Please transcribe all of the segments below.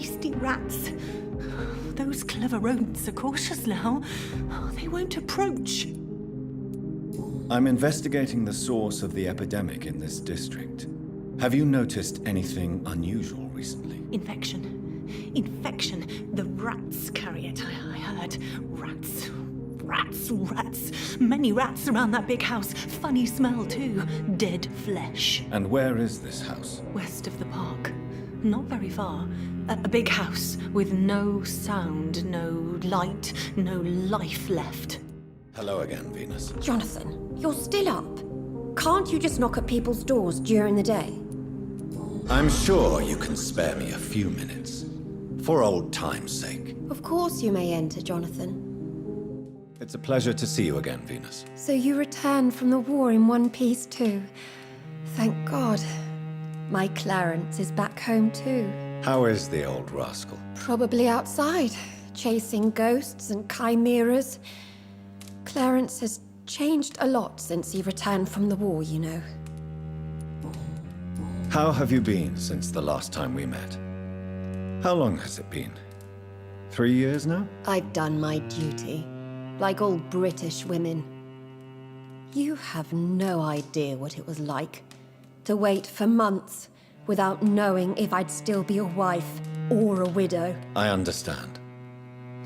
Beastly rats. Those clever rodents are cautious now. They won't approach. I'm investigating the source of the epidemic in this district. Have you noticed anything unusual recently? Infection. Infection. The rats carry it, I heard. Rats. Rats. Many rats around that big house. Funny smell, too. Dead flesh. And where is this house? West of the park. Not very far. A big house with no sound, no light, no life left. Hello again, Venus. Jonathan, you're still up. Can't you just knock at people's doors during the day? I'm sure you can spare me a few minutes. For old time's sake. Of course you may enter, Jonathan. It's a pleasure to see you again, Venus. So you returned from the war in one piece too. Thank God. My Clarence is back home too. How is the old rascal? Probably outside, chasing ghosts and chimeras. Clarence has changed a lot since he returned from the war, you know. How have you been since the last time we met? How long has it been? 3 years now? I've done my duty, like all British women. You have no idea what it was like to wait for months without knowing if I'd still be a wife or a widow. I understand.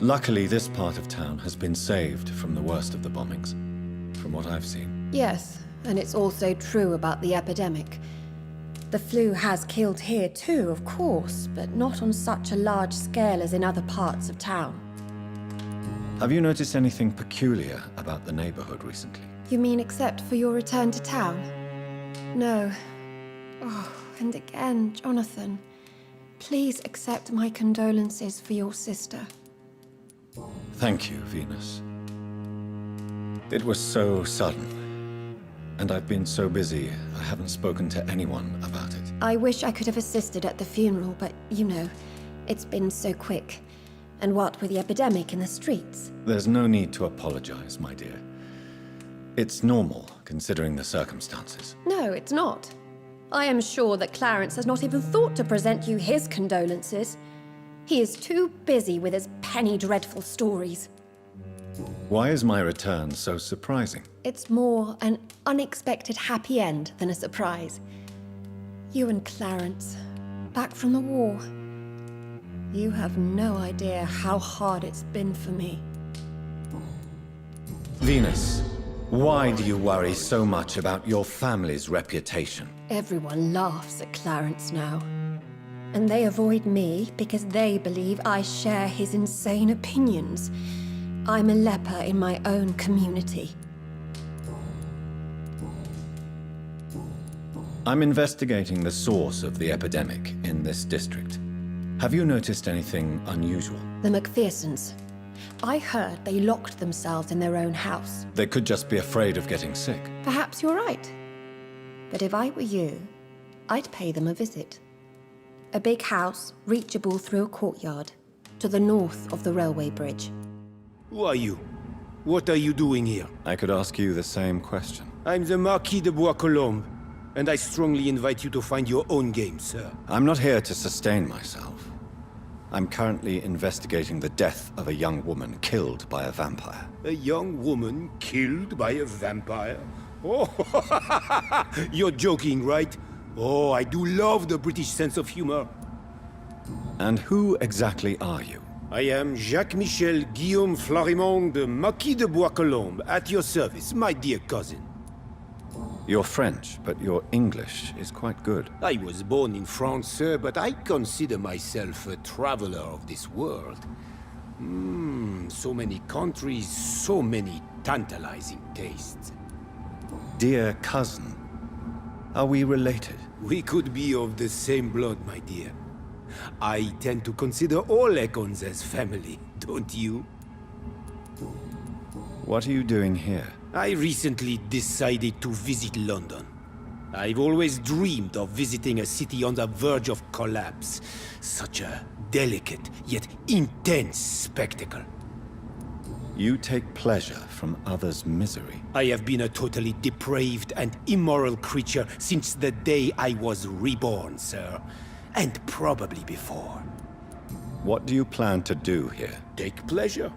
Luckily, this part of town has been saved from the worst of the bombings, from what I've seen. Yes, and it's also true about the epidemic. The flu has killed here too, of course, but not on such a large scale as in other parts of town. Have you noticed anything peculiar about the neighborhood recently? You mean except for your return to town? No. Oh, and again, Jonathan, please accept my condolences for your sister. Thank you, Venus. It was so sudden, and I've been so busy, I haven't spoken to anyone about it. I wish I could have assisted at the funeral, but, you know, it's been so quick. And what with the epidemic in the streets? There's no need to apologize, my dear. It's normal, considering the circumstances. No, it's not. I am sure that Clarence has not even thought to present you his condolences. He is too busy with his penny dreadful stories. Why is my return so surprising? It's more an unexpected happy end than a surprise. You and Clarence, back from the war. You have no idea how hard it's been for me. Venus, why do you worry so much about your family's reputation? Everyone laughs at Clarence now. And they avoid me because they believe I share his insane opinions. I'm a leper in my own community. I'm investigating the source of the epidemic in this district. Have you noticed anything unusual? The McPhersons. I heard they locked themselves in their own house. They could just be afraid of getting sick. Perhaps you're right. But if I were you, I'd pay them a visit. A big house, reachable through a courtyard, to the north of the railway bridge. Who are you? What are you doing here? I could ask you the same question. I'm the Marquis de Bois-Colombes, and I strongly invite you to find your own game, sir. I'm not here to sustain myself. I'm currently investigating the death of a young woman killed by a vampire. A young woman killed by a vampire? Oh, you're joking, right? Oh, I do love the British sense of humor. And who exactly are you? I am Jacques-Michel Guillaume Florimond de Marquis de Bois-Colombes, at your service, my dear cousin. You're French, but your English is quite good. I was born in France, sir, but I consider myself a traveler of this world. So many countries, so many tantalizing tastes. Dear cousin, are we related? We could be of the same blood, my dear. I tend to consider all Econs as family, don't you? What are you doing here? I recently decided to visit London. I've always dreamed of visiting a city on the verge of collapse. Such a delicate, yet intense spectacle. You take pleasure from others' misery. I have been a totally depraved and immoral creature since the day I was reborn, sir. And probably before. What do you plan to do here? Take pleasure.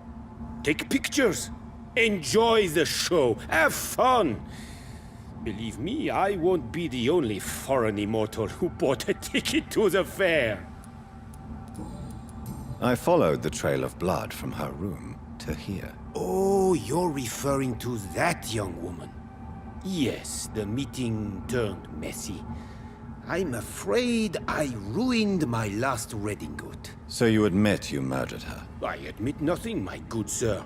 Take pictures. Enjoy the show. Have fun. Believe me, I won't be the only foreign immortal who bought a ticket to the fair. I followed the trail of blood from her room to here. Oh, you're referring to that young woman. Yes, the meeting turned messy. I'm afraid I ruined my last redingote. So you admit you murdered her? I admit nothing, my good sir.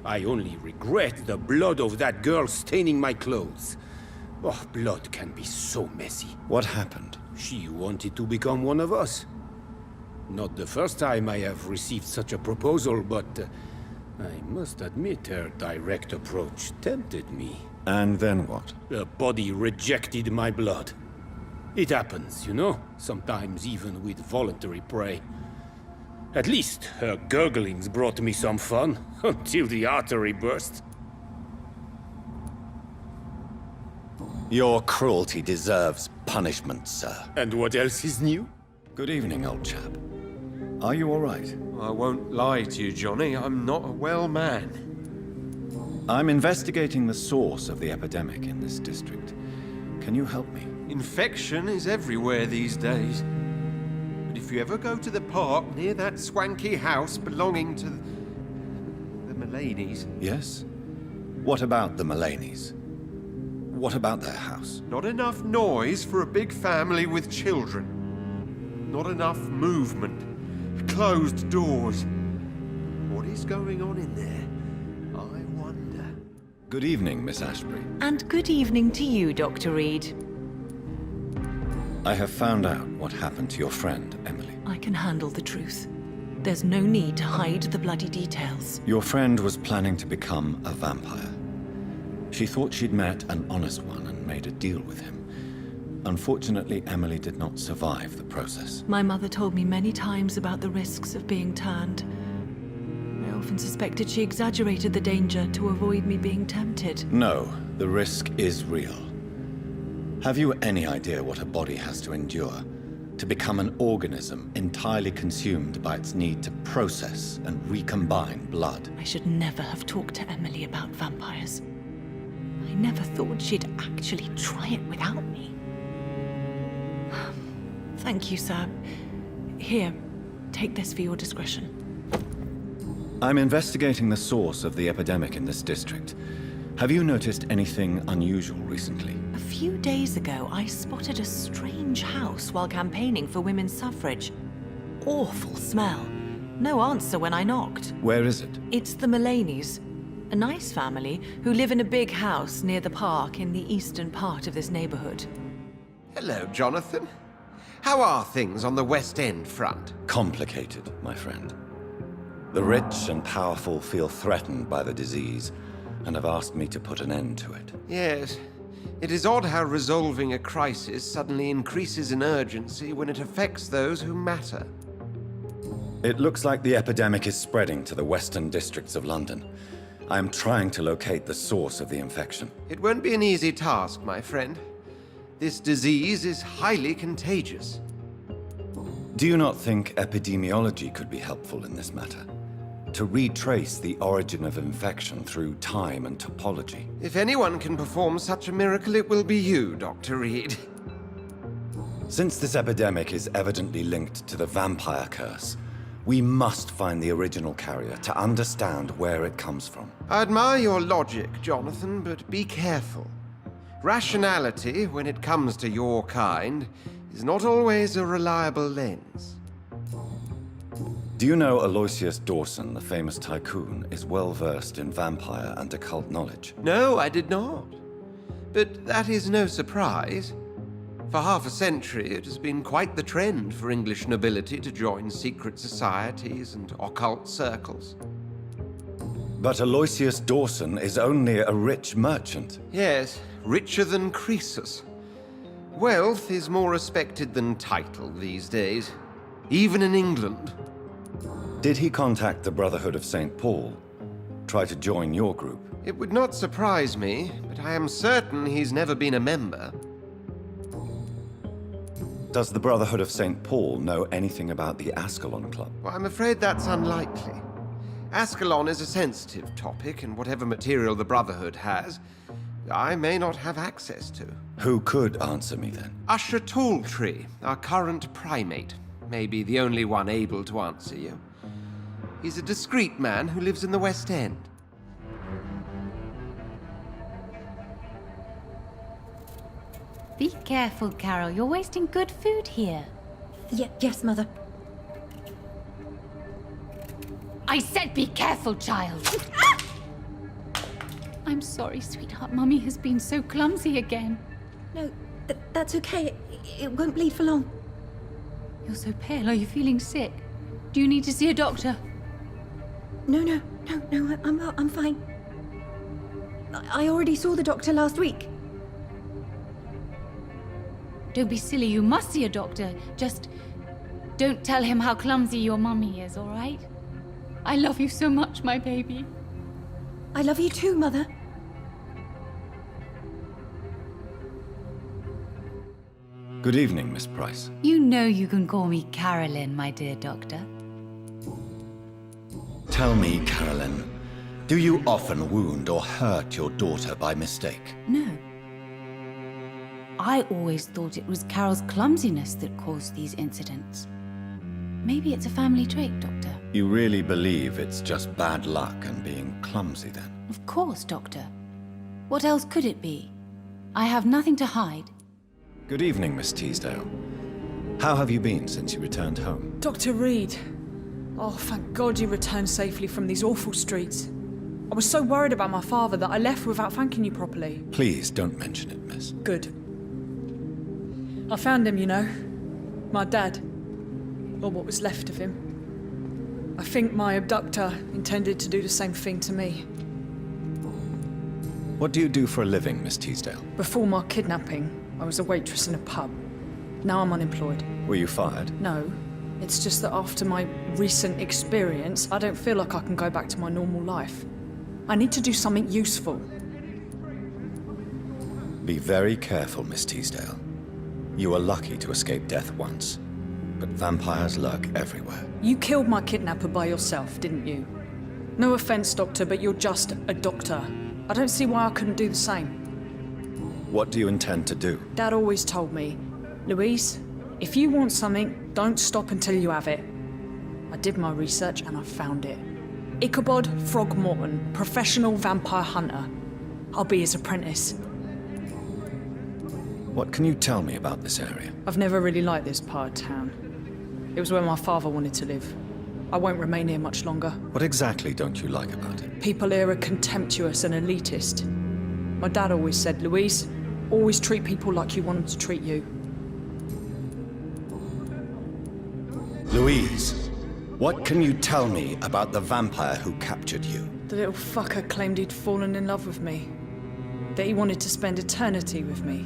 I only regret the blood of that girl staining my clothes. Oh, blood can be so messy. What happened? She wanted to become one of us. Not the first time I have received such a proposal, but I must admit her direct approach tempted me. And then what? The body rejected my blood. It happens, you know, sometimes even with voluntary prey. At least her gurglings brought me some fun, until the artery burst. Your cruelty deserves punishment, sir. And what else is new? Good evening, old chap. Are you all right? I won't lie to you, Johnny. I'm not a well man. I'm investigating the source of the epidemic in this district. Can you help me? Infection is everywhere these days. But if you ever go to the park near that swanky house belonging to the Mullaneys... Yes? What about the Mullaneys? What about their house? Not enough noise for a big family with children. Not enough movement. Closed doors. What is going on in there? I wonder. Good evening, Miss Ashbury. And good evening to you, Dr. Reed. I have found out what happened to your friend, Emily. I can handle the truth. There's no need to hide the bloody details. Your friend was planning to become a vampire. She thought she'd met an honest one and made a deal with him. Unfortunately, Emily did not survive the process. My mother told me many times about the risks of being turned. I often suspected she exaggerated the danger to avoid me being tempted. No, the risk is real. Have you any idea what a body has to endure to become an organism entirely consumed by its need to process and recombine blood? I should never have talked to Emily about vampires. I never thought she'd actually try it without me. Thank you, sir. Here, take this for your discretion. I'm investigating the source of the epidemic in this district. Have you noticed anything unusual recently? A few days ago, I spotted a strange house while campaigning for women's suffrage. Awful smell. No answer when I knocked. Where is it? It's the Mullaneys, a nice family who live in a big house near the park in the eastern part of this neighborhood. Hello, Jonathan. How are things on the West End front? Complicated, my friend. The rich and powerful feel threatened by the disease and have asked me to put an end to it. Yes. It is odd how resolving a crisis suddenly increases in urgency when it affects those who matter. It looks like the epidemic is spreading to the western districts of London. I am trying to locate the source of the infection. It won't be an easy task, my friend. This disease is highly contagious. Do you not think epidemiology could be helpful in this matter? To retrace the origin of infection through time and topology? If anyone can perform such a miracle, it will be you, Dr. Reed. Since this epidemic is evidently linked to the vampire curse, we must find the original carrier to understand where it comes from. I admire your logic, Jonathan, but be careful. Rationality, when it comes to your kind, is not always a reliable lens. Do you know Aloysius Dawson, the famous tycoon, is well versed in vampire and occult knowledge? No, I did not. But that is no surprise. For half a century, it has been quite the trend for English nobility to join secret societies and occult circles. But Aloysius Dawson is only a rich merchant. Yes, richer than Croesus. Wealth is more respected than title these days, even in England. Did he contact the Brotherhood of St. Paul? Try to join your group? It would not surprise me, but I am certain he's never been a member. Does the Brotherhood of St. Paul know anything about the Ascalon Club? Well, I'm afraid that's unlikely. Ascalon is a sensitive topic, and whatever material the Brotherhood has, I may not have access to. Who could answer me then? Usher Talltree, our current primate, may be the only one able to answer you. He's a discreet man who lives in the West End. Be careful, Carol. You're wasting good food here. Yes, Mother. I said be careful, child. I'm sorry, sweetheart. Mummy has been so clumsy again. No, that's okay. It won't bleed for long. You're so pale. Are you feeling sick? Do you need to see a doctor? No, I'm fine. I already saw the doctor last week. Don't be silly. You must see a doctor. Just don't tell him how clumsy your mummy is, all right? I love you so much, my baby. I love you too, Mother. Good evening, Miss Price. You know you can call me Carolyn, my dear doctor. Tell me, Carolyn, do you often wound or hurt your daughter by mistake? No. I always thought it was Carol's clumsiness that caused these incidents. Maybe it's a family trait, Doctor. You really believe it's just bad luck and being clumsy then? Of course, Doctor. What else could it be? I have nothing to hide. Good evening, Miss Teasdale. How have you been since you returned home? Dr. Reed. Oh, thank God you returned safely from these awful streets. I was so worried about my father that I left without thanking you properly. Please don't mention it, miss. Good. I found him, you know. My dad. Or what was left of him. I think my abductor intended to do the same thing to me. What do you do for a living, Miss Teasdale? Before my kidnapping, I was a waitress in a pub. Now I'm unemployed. Were you fired? No. It's just that after my recent experience, I don't feel like I can go back to my normal life. I need to do something useful. Be very careful, Miss Teasdale. You were lucky to escape death once, but vampires lurk everywhere. You killed my kidnapper by yourself, didn't you? No offense, Doctor, but you're just a doctor. I don't see why I couldn't do the same. What do you intend to do? Dad always told me, Louise, if you want something, don't stop until you have it. I did my research and I found it. Ichabod Throgmorton, professional vampire hunter. I'll be his apprentice. What can you tell me about this area? I've never really liked this part of town. It was where my father wanted to live. I won't remain here much longer. What exactly don't you like about it? People here are contemptuous and elitist. My dad always said, Louise, always treat people like you want them to treat you. Louise, what can you tell me about the vampire who captured you? The little fucker claimed he'd fallen in love with me. That he wanted to spend eternity with me.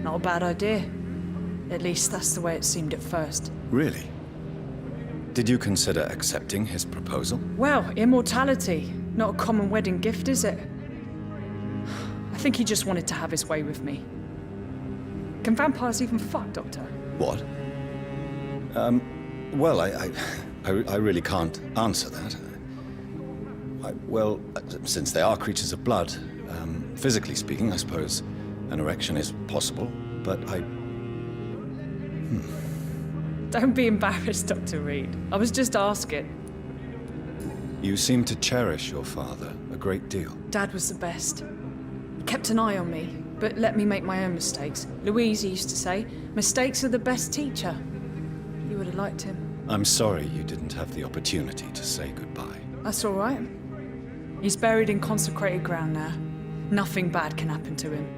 Not a bad idea. At least that's the way it seemed at first. Really? Did you consider accepting his proposal? Well, immortality. Not a common wedding gift, is it? I think he just wanted to have his way with me. Can vampires even fuck, Doctor? What? Well, I really can't answer that. Well, since they are creatures of blood, physically speaking, I suppose an erection is possible, but Don't be embarrassed, Dr. Reed. I was just asking. You seem to cherish your father a great deal. Dad was the best. He kept an eye on me, but let me make my own mistakes. Louise used to say, mistakes are the best teacher. You would have liked him. I'm sorry you didn't have the opportunity to say goodbye. That's all right. He's buried in consecrated ground now. Nothing bad can happen to him.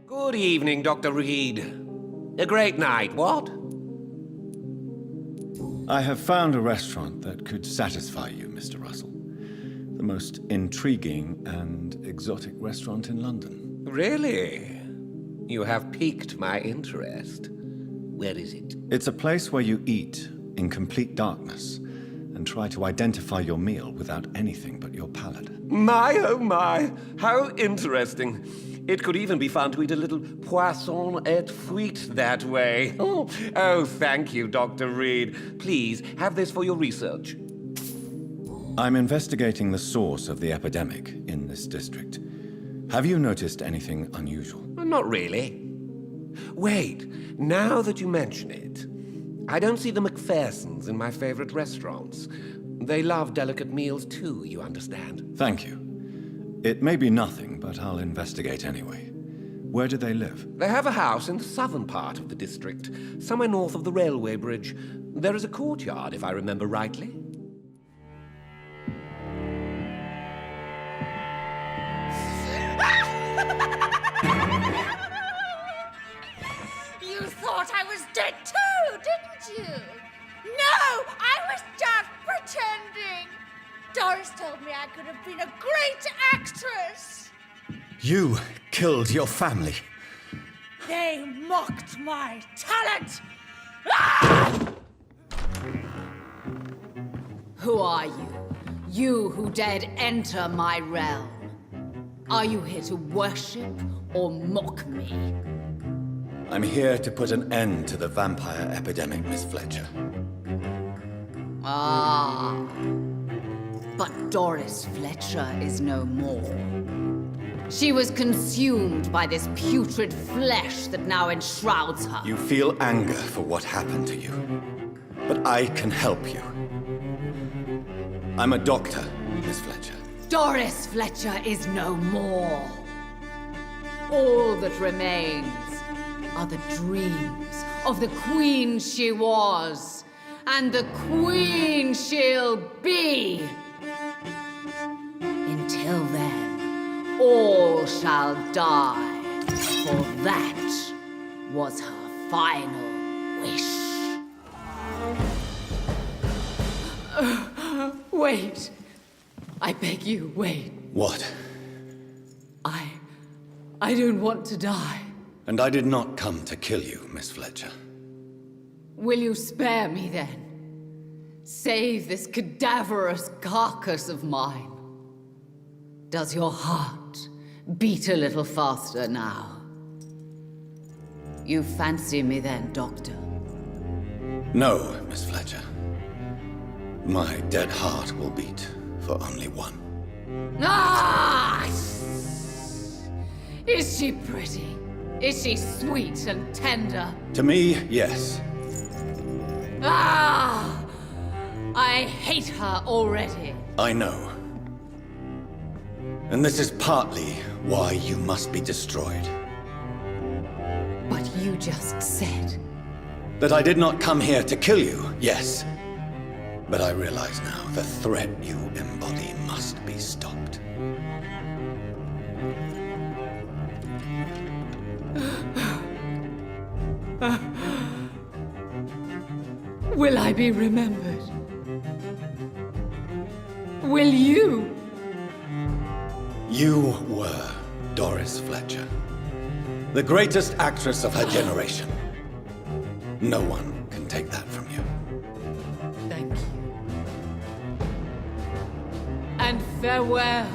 Good evening, Dr. Reed. A great night, what? I have found a restaurant that could satisfy you, Mr. Russell. The most intriguing and exotic restaurant in London. Really? You have piqued my interest. Where is it? It's a place where you eat in complete darkness and try to identify your meal without anything but your palate. My, oh my, how interesting. It could even be fun to eat a little poisson et frite that way. Oh, thank you, Dr. Reed. Please, have this for your research. I'm investigating the source of the epidemic in this district. Have you noticed anything unusual? Not really. Wait, now that you mention it, I don't see the McPhersons in my favorite restaurants. They love delicate meals too, you understand. Thank you. It may be nothing, but I'll investigate anyway. Where do they live? They have a house in the southern part of the district, somewhere north of the railway bridge. There is a courtyard, if I remember rightly. You thought I was dead too, didn't you? No, I was just pretending. Doris told me I could have been a great actress. You killed your family. They mocked my talent. Ah! Who are you? You who dared enter my realm. Are you here to worship or mock me? I'm here to put an end to the vampire epidemic, Miss Fletcher. Ah. But Doris Fletcher is no more. She was consumed by this putrid flesh that now enshrouds her. You feel anger for what happened to you. But I can help you. I'm a doctor, Miss Fletcher. Doris Fletcher is no more. All that remains are the dreams of the queen she was, and the queen she'll be. Until then, all shall die, for that was her final wish. Wait. I beg you, wait. What? I don't want to die. And I did not come to kill you, Miss Fletcher. Will you spare me then? Save this cadaverous carcass of mine. Does your heart beat a little faster now? You fancy me then, Doctor? No, Miss Fletcher. My dead heart will beat for only one. Ah! Is she pretty? Is she sweet and tender? To me, yes. Ah! I hate her already. I know. And this is partly why you must be destroyed. But you just said... That I did not come here to kill you, yes. But I realize now the threat you embody must be stopped. Will I be remembered? Will you? You were Doris Fletcher, the greatest actress of her generation. No one can take that from you. Thank you. And farewell.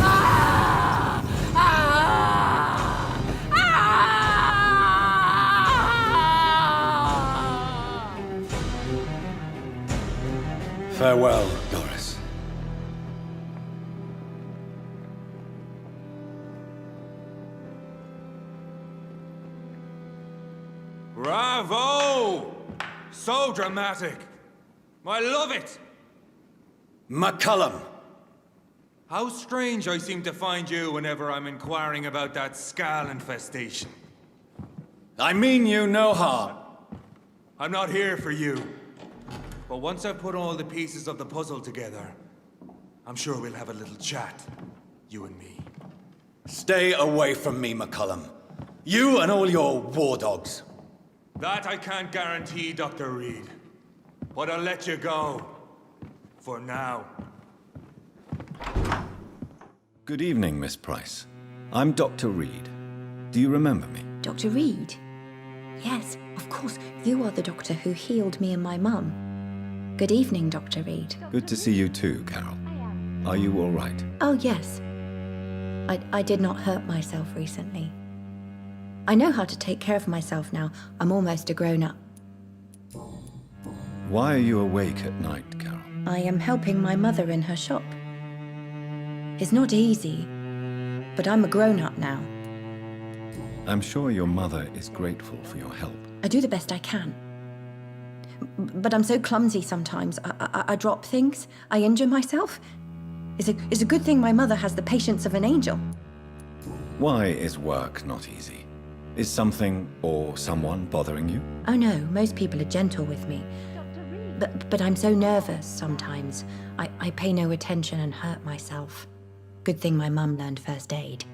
Ah! Ah! Ah! Farewell, Doris. Bravo! So dramatic. I love it. McCullum! How strange I seem to find you whenever I'm inquiring about that skull infestation. I mean you no harm. I'm not here for you. But once I've put all the pieces of the puzzle together, I'm sure we'll have a little chat, you and me. Stay away from me, McCullum. You and all your war dogs. That I can't guarantee, Dr. Reed. But I'll let you go. For now. Good evening, Miss Price. I'm Dr. Reed. Do you remember me? Dr. Reed? Yes, of course. You are the doctor who healed me and my mum. Good evening, Dr. Reed. Good to see you too, Carol. Are you all right? Oh, yes. I did not hurt myself recently. I know how to take care of myself now. I'm almost a grown-up. Why are you awake at night, Carol? I am helping my mother in her shop. It's not easy, but I'm a grown-up now. I'm sure your mother is grateful for your help. I do the best I can. But I'm so clumsy sometimes. I drop things. I injure myself. It's a good thing my mother has the patience of an angel. Why is work not easy? Is something or someone bothering you? Oh no, most people are gentle with me. But I'm so nervous sometimes. I pay no attention and hurt myself. Good thing my mum learned first aid.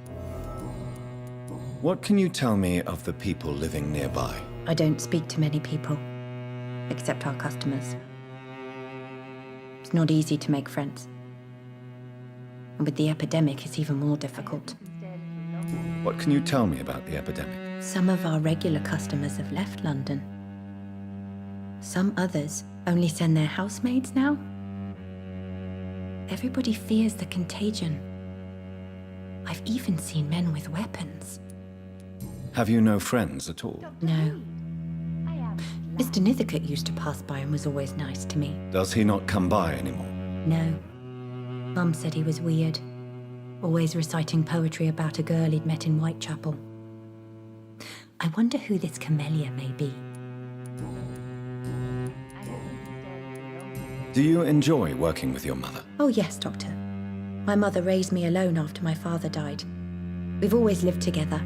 What can you tell me of the people living nearby? I don't speak to many people, except our customers. It's not easy to make friends. And with the epidemic, it's even more difficult. What can you tell me about the epidemic? Some of our regular customers have left London. Some others only send their housemaids now. Everybody fears the contagion. I've even seen men with weapons. Have you no friends at all? No. Mr. Nithercote used to pass by and was always nice to me. Does he not come by anymore? No. Mum said he was weird. Always reciting poetry about a girl he'd met in Whitechapel. I wonder who this camellia may be. Do you enjoy working with your mother? Oh yes, Doctor. My mother raised me alone after my father died. We've always lived together,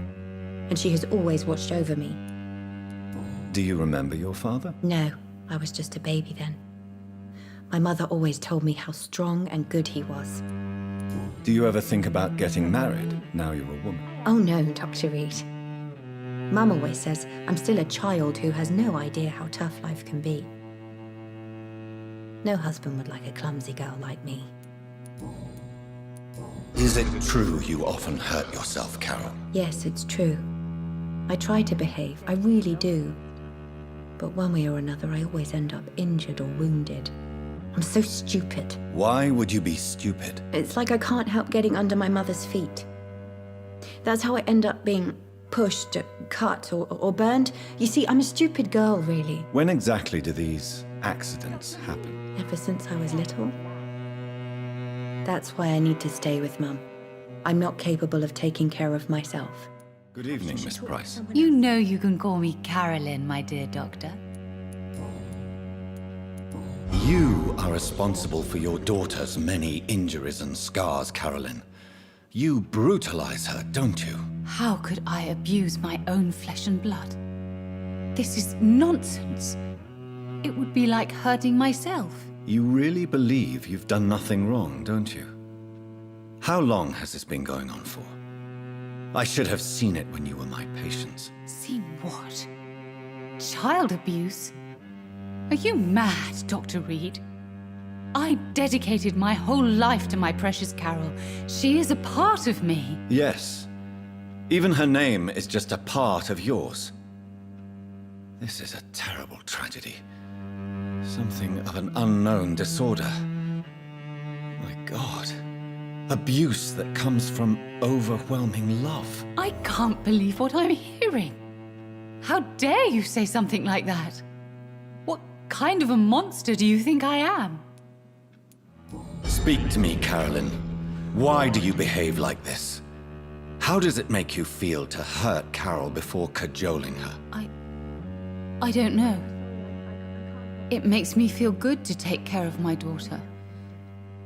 and she has always watched over me. Do you remember your father? No, I was just a baby then. My mother always told me how strong and good he was. Do you ever think about getting married, now you're a woman? Oh no, Dr. Reed. Mum always says I'm still a child who has no idea how tough life can be. No husband would like a clumsy girl like me. Is it true you often hurt yourself, Carol? Yes, it's true. I try to behave, I really do. But one way or another, I always end up injured or wounded. I'm so stupid. Why would you be stupid? It's like I can't help getting under my mother's feet. That's how I end up being pushed, cut, or burned. You see, I'm a stupid girl, really. When exactly do these accidents happen? Ever since I was little. That's why I need to stay with Mum. I'm not capable of taking care of myself. Good evening, Miss Price. You know you can call me Carolyn, my dear doctor. You are responsible for your daughter's many injuries and scars, Carolyn. You brutalize her, don't you? How could I abuse my own flesh and blood? This is nonsense. It would be like hurting myself. You really believe you've done nothing wrong, don't you? How long has this been going on for? I should have seen it when you were my patients. Seen what? Child abuse? Are you mad, Dr. Reed? I dedicated my whole life to my precious Carol. She is a part of me. Yes. Even her name is just a part of yours. This is a terrible tragedy. Something of an unknown disorder. My God. Abuse that comes from overwhelming love. I can't believe what I'm hearing. How dare you say something like that? What kind of a monster do you think I am? Speak to me, Carolyn. Why do you behave like this? How does it make you feel to hurt Carol before cajoling her? I don't know. It makes me feel good to take care of my daughter.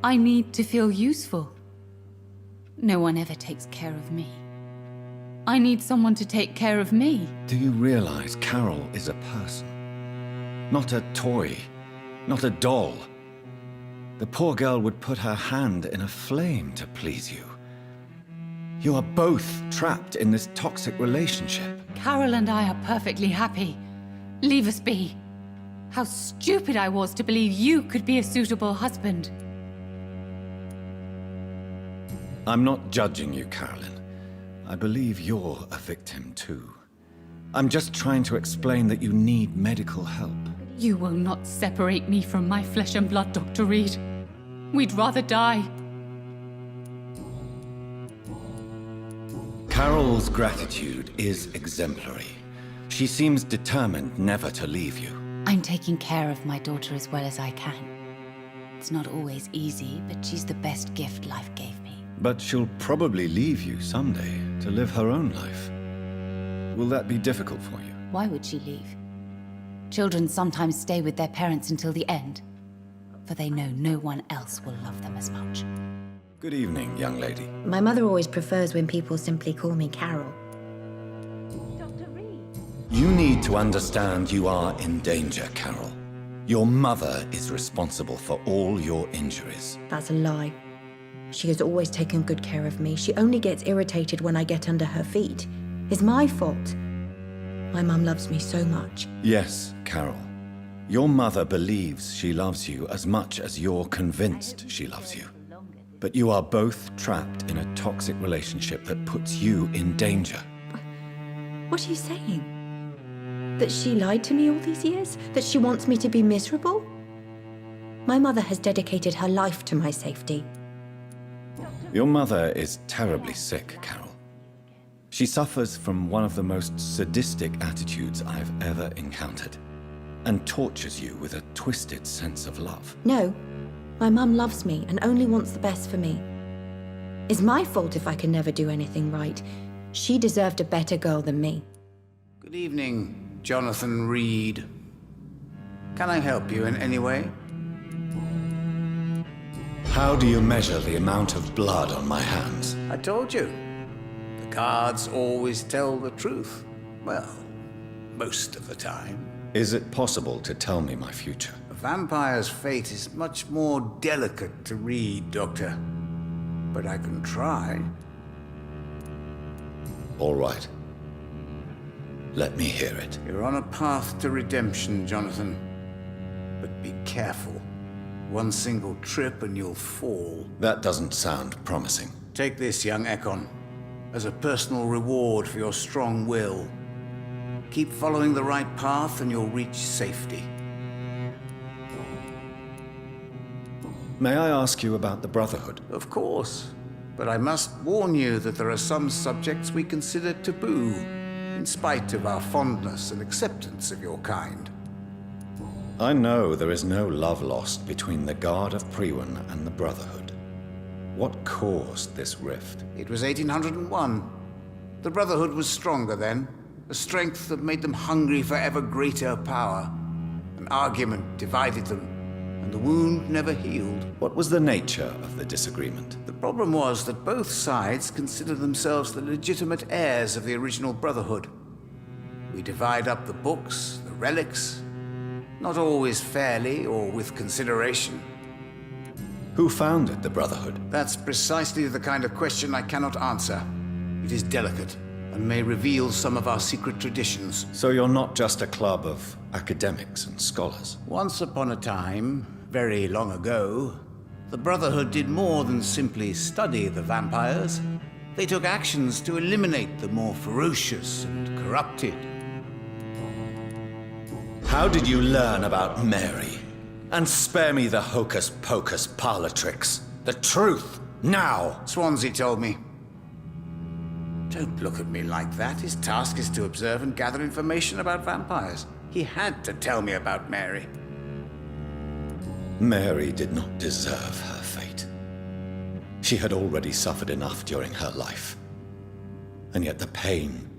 I need to feel useful. No one ever takes care of me. I need someone to take care of me. Do you realize Carol is a person? Not a toy, not a doll. The poor girl would put her hand in a flame to please you. You are both trapped in this toxic relationship. Carol and I are perfectly happy. Leave us be. How stupid I was to believe you could be a suitable husband. I'm not judging you, Carolyn. I believe you're a victim too. I'm just trying to explain that you need medical help. You will not separate me from my flesh and blood, Dr. Reed. We'd rather die. Carol's gratitude is exemplary. She seems determined never to leave you. I'm taking care of my daughter as well as I can. It's not always easy, but she's the best gift life gave me. But she'll probably leave you someday to live her own life. Will that be difficult for you? Why would she leave? Children sometimes stay with their parents until the end, for they know no one else will love them as much. Good evening, young lady. My mother always prefers when people simply call me Carol. You need to understand you are in danger, Carol. Your mother is responsible for all your injuries. That's a lie. She has always taken good care of me. She only gets irritated when I get under her feet. It's my fault. My mum loves me so much. Yes, Carol. Your mother believes she loves you as much as you're convinced she loves you. But you are both trapped in a toxic relationship that puts you in danger. What are you saying? That she lied to me all these years? That she wants me to be miserable? My mother has dedicated her life to my safety. Your mother is terribly sick, Carol. She suffers from one of the most sadistic attitudes I've ever encountered, and tortures you with a twisted sense of love. No, my mum loves me and only wants the best for me. It's my fault if I can never do anything right. She deserved a better girl than me. Good evening, Jonathan Reed. Can I help you in any way? How do you measure the amount of blood on my hands? I told you. The cards always tell the truth. Well, most of the time. Is it possible to tell me my future? A vampire's fate is much more delicate to read, Doctor. But I can try. All right. Let me hear it. You're on a path to redemption, Jonathan. But be careful. One single trip and you'll fall. That doesn't sound promising. Take this, young Ekon, as a personal reward for your strong will. Keep following the right path and you'll reach safety. May I ask you about the Brotherhood? Of course. But I must warn you that there are some subjects we consider taboo, in spite of our fondness and acceptance of your kind. I know there is no love lost between the Guard of Priwen and the Brotherhood. What caused this rift? It was 1801. The Brotherhood was stronger then, a strength that made them hungry for ever greater power. An argument divided them, and the wound never healed. What was the nature of the disagreement? The problem was that both sides considered themselves the legitimate heirs of the original Brotherhood. We divide up the books, the relics, not always fairly or with consideration. Who founded the Brotherhood? That's precisely the kind of question I cannot answer. It is delicate and may reveal some of our secret traditions. So you're not just a club of academics and scholars? Once upon a time, very long ago, the Brotherhood did more than simply study the vampires. They took actions to eliminate the more ferocious and corrupted. How did you learn about Mary? And spare me the hocus-pocus parlor tricks. The truth, now! Swansea told me. Don't look at me like that. His task is to observe and gather information about vampires. He had to tell me about Mary. Mary did not deserve her fate. She had already suffered enough during her life. And yet the pain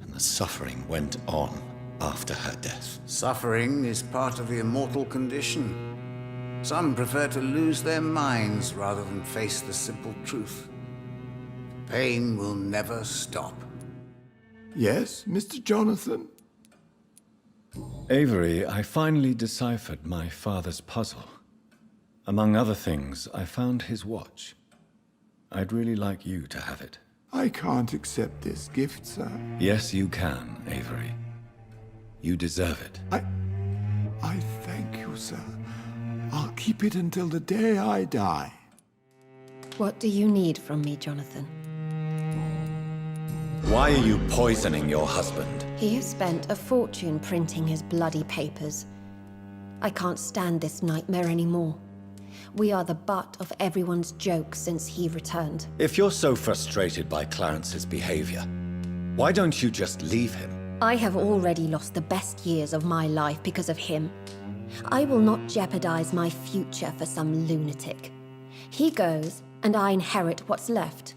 and the suffering went on after her death. Suffering is part of the immortal condition. Some prefer to lose their minds rather than face the simple truth. Pain will never stop. Yes, Mr. Jonathan? Avery, I finally deciphered my father's puzzle. Among other things, I found his watch. I'd really like you to have it. I can't accept this gift, sir. Yes, you can, Avery. You deserve it. I thank you, sir. I'll keep it until the day I die. What do you need from me, Jonathan? Why are you poisoning your husband? He has spent a fortune printing his bloody papers. I can't stand this nightmare anymore. We are the butt of everyone's jokes since he returned. If you're so frustrated by Clarence's behavior, why don't you just leave him? I have already lost the best years of my life because of him. I will not jeopardize my future for some lunatic. He goes, and I inherit what's left.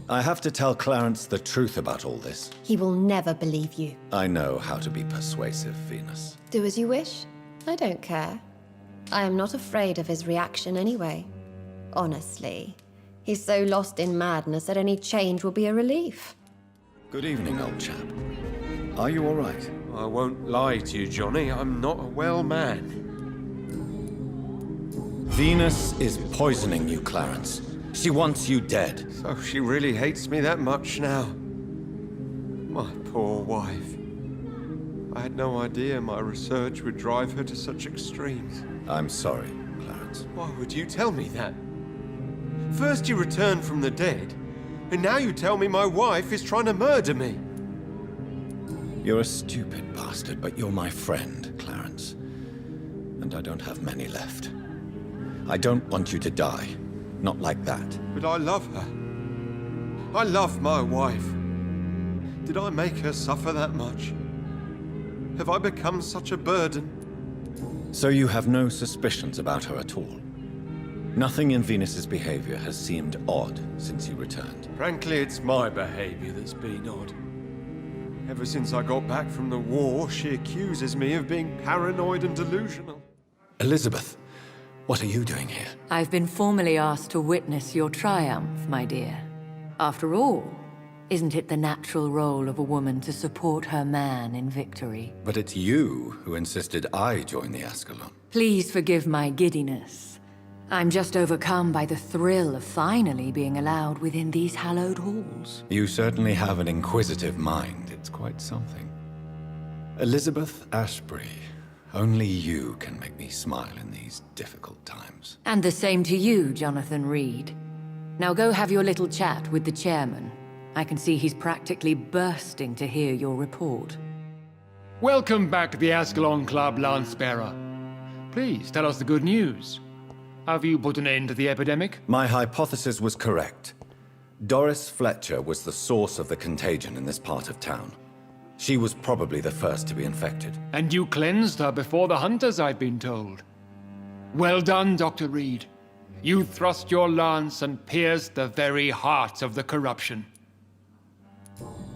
I have to tell Clarence the truth about all this. He will never believe you. I know how to be persuasive, Venus. Do as you wish. I don't care. I am not afraid of his reaction anyway. Honestly, he's so lost in madness that any change will be a relief. Good evening, old chap. Are you all right? I won't lie to you, Johnny. I'm not a well man. Venus is poisoning you, Clarence. She wants you dead. So she really hates me that much now. My poor wife. I had no idea my research would drive her to such extremes. I'm sorry, Clarence. Why would you tell me that? First you returned from the dead, and now you tell me my wife is trying to murder me. You're a stupid bastard, but you're my friend, Clarence. And I don't have many left. I don't want you to die. Not like that. But I love her. I love my wife. Did I make her suffer that much? Have I become such a burden? So you have no suspicions about her at all? Nothing in Venus's behavior has seemed odd since you returned? Frankly, it's my behavior that's been odd. Ever since I got back from the war, she accuses me of being paranoid and delusional. Elizabeth, what are you doing here? I've been formally asked to witness your triumph, my dear. After all, isn't it the natural role of a woman to support her man in victory? But it's you who insisted I join the Ascalon. Please forgive my giddiness. I'm just overcome by the thrill of finally being allowed within these hallowed halls. You certainly have an inquisitive mind. It's quite something. Elizabeth Ashbury, only you can make me smile in these difficult times. And the same to you, Jonathan Reed. Now go have your little chat with the chairman. I can see he's practically bursting to hear your report. Welcome back to the Ascalon Club, Lance-Bearer. Please tell us the good news. Have you put an end to the epidemic? My hypothesis was correct. Doris Fletcher was the source of the contagion in this part of town. She was probably the first to be infected. And you cleansed her before the hunters, I've been told. Well done, Dr. Reed. You thrust your lance and pierced the very heart of the corruption.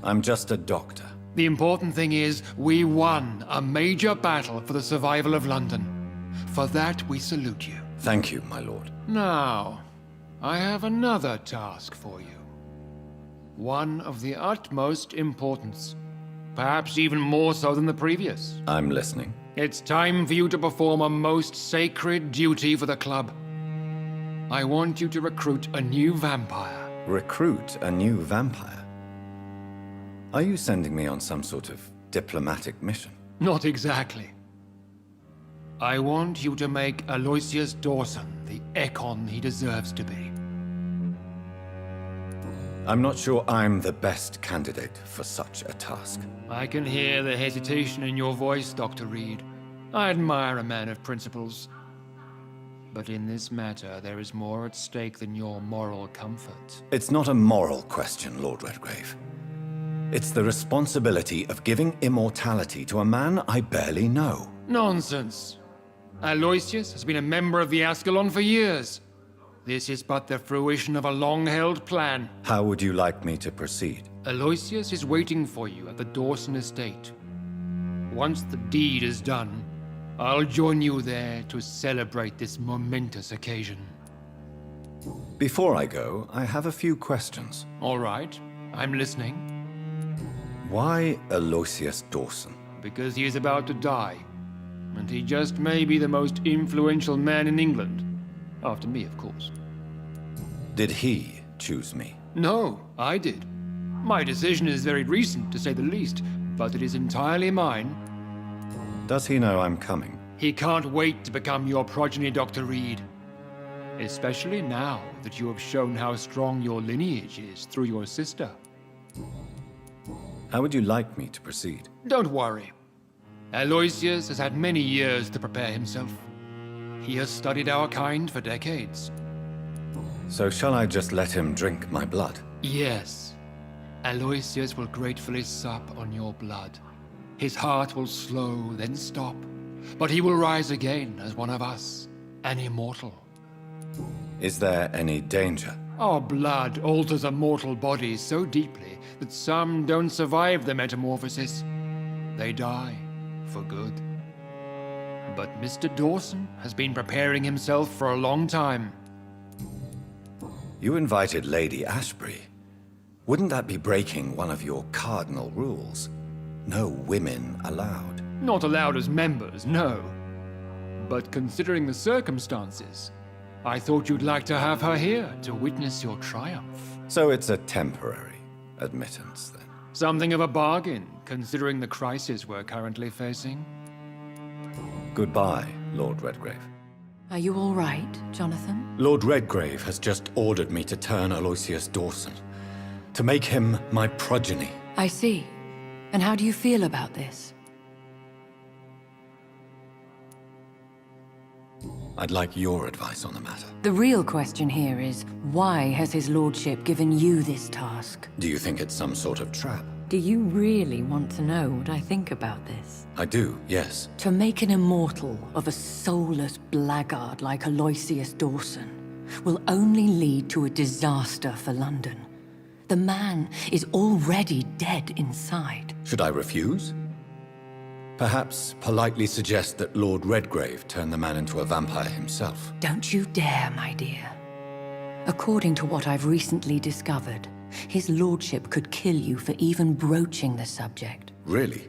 I'm just a doctor. The important thing is, we won a major battle for the survival of London. For that, we salute you. Thank you, my lord. Now, I have another task for you. One of the utmost importance. Perhaps even more so than the previous. I'm listening. It's time for you to perform a most sacred duty for the club. I want you to recruit a new vampire. Recruit a new vampire? Are you sending me on some sort of diplomatic mission? Not exactly. I want you to make Aloysius Dawson the Ekon he deserves to be. I'm not sure I'm the best candidate for such a task. I can hear the hesitation in your voice, Dr. Reed. I admire a man of principles. But in this matter, there is more at stake than your moral comfort. It's not a moral question, Lord Redgrave. It's the responsibility of giving immortality to a man I barely know. Nonsense. Aloysius has been a member of the Ascalon for years. This is but the fruition of a long-held plan. How would you like me to proceed? Aloysius is waiting for you at the Dawson estate. Once the deed is done, I'll join you there to celebrate this momentous occasion. Before I go, I have a few questions. All right, I'm listening. Why Aloysius Dawson? Because he is about to die. And he just may be the most influential man in England. After me, of course. Did he choose me? No, I did. My decision is very recent, to say the least, but it is entirely mine. Does he know I'm coming? He can't wait to become your progeny, Dr. Reed. Especially now that you have shown how strong your lineage is through your sister. How would you like me to proceed? Don't worry. Aloysius has had many years to prepare himself. He has studied our kind for decades. So shall I just let him drink my blood? Yes. Aloysius will gratefully sup on your blood. His heart will slow, then stop. But he will rise again as one of us, an immortal. Is there any danger? Our blood alters a mortal body so deeply that some don't survive the metamorphosis. They die for good. But Mr. Dawson has been preparing himself for a long time. You invited Lady Ashbury. Wouldn't that be breaking one of your cardinal rules? No women allowed. Not allowed as members, no. But considering the circumstances, I thought you'd like to have her here to witness your triumph. So it's a temporary admittance, then? Something of a bargain, considering the crisis we're currently facing. Goodbye, Lord Redgrave. Are you all right, Jonathan? Lord Redgrave has just ordered me to turn Aloysius Dawson, to make him my progeny. I see. And how do you feel about this? I'd like your advice on the matter. The real question here is, why has his lordship given you this task? Do you think it's some sort of trap? Do you really want to know what I think about this? I do, yes. To make an immortal of a soulless blackguard like Aloysius Dawson will only lead to a disaster for London. The man is already dead inside. Should I refuse? Perhaps politely suggest that Lord Redgrave turn the man into a vampire himself. Don't you dare, my dear. According to what I've recently discovered, his lordship could kill you for even broaching the subject. Really?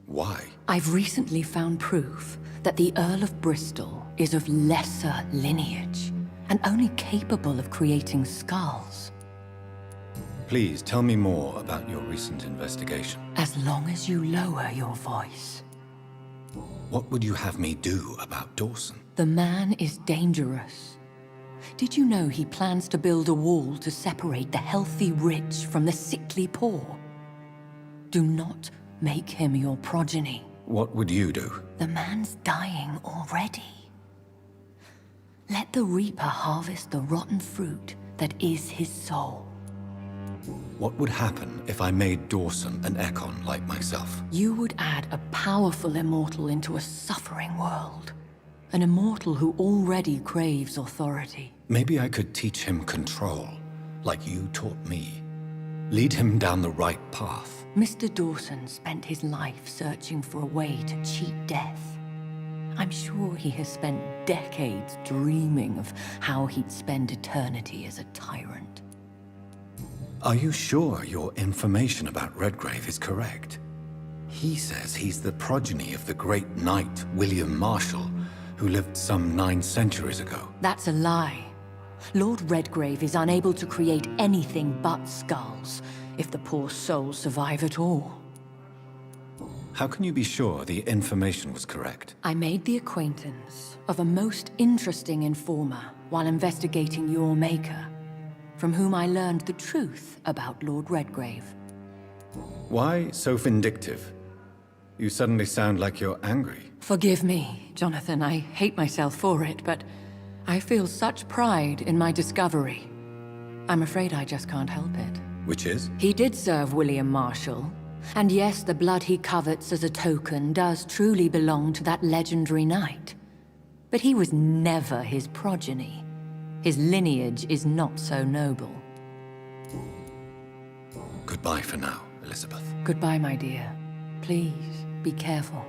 Why? I've recently found proof that the Earl of Bristol is of lesser lineage and only capable of creating skulls. Please tell me more about your recent investigation. As long as you lower your voice. What would you have me do about Dawson? The man is dangerous. Did you know he plans to build a wall to separate the healthy rich from the sickly poor? Do not make him your progeny. What would you do? The man's dying already. Let the Reaper harvest the rotten fruit that is his soul. What would happen if I made Dawson an Ekon like myself? You would add a powerful immortal into a suffering world. An immortal who already craves authority. Maybe I could teach him control, like you taught me. Lead him down the right path. Mr. Dawson spent his life searching for a way to cheat death. I'm sure he has spent decades dreaming of how he'd spend eternity as a tyrant. Are you sure your information about Redgrave is correct? He says he's the progeny of the great knight William Marshall, who lived some 9 centuries ago. That's a lie. Lord Redgrave is unable to create anything but skulls, if the poor souls survive at all. How can you be sure the information was correct? I made the acquaintance of a most interesting informer while investigating your maker, from whom I learned the truth about Lord Redgrave. Why so vindictive? You suddenly sound like you're angry. Forgive me, Jonathan. I hate myself for it, but I feel such pride in my discovery. I'm afraid I just can't help it. Which is? He did serve William Marshall. And yes, the blood he covets as a token does truly belong to that legendary knight. But he was never his progeny. His lineage is not so noble. Goodbye for now, Elizabeth. Goodbye, my dear. Please, be careful.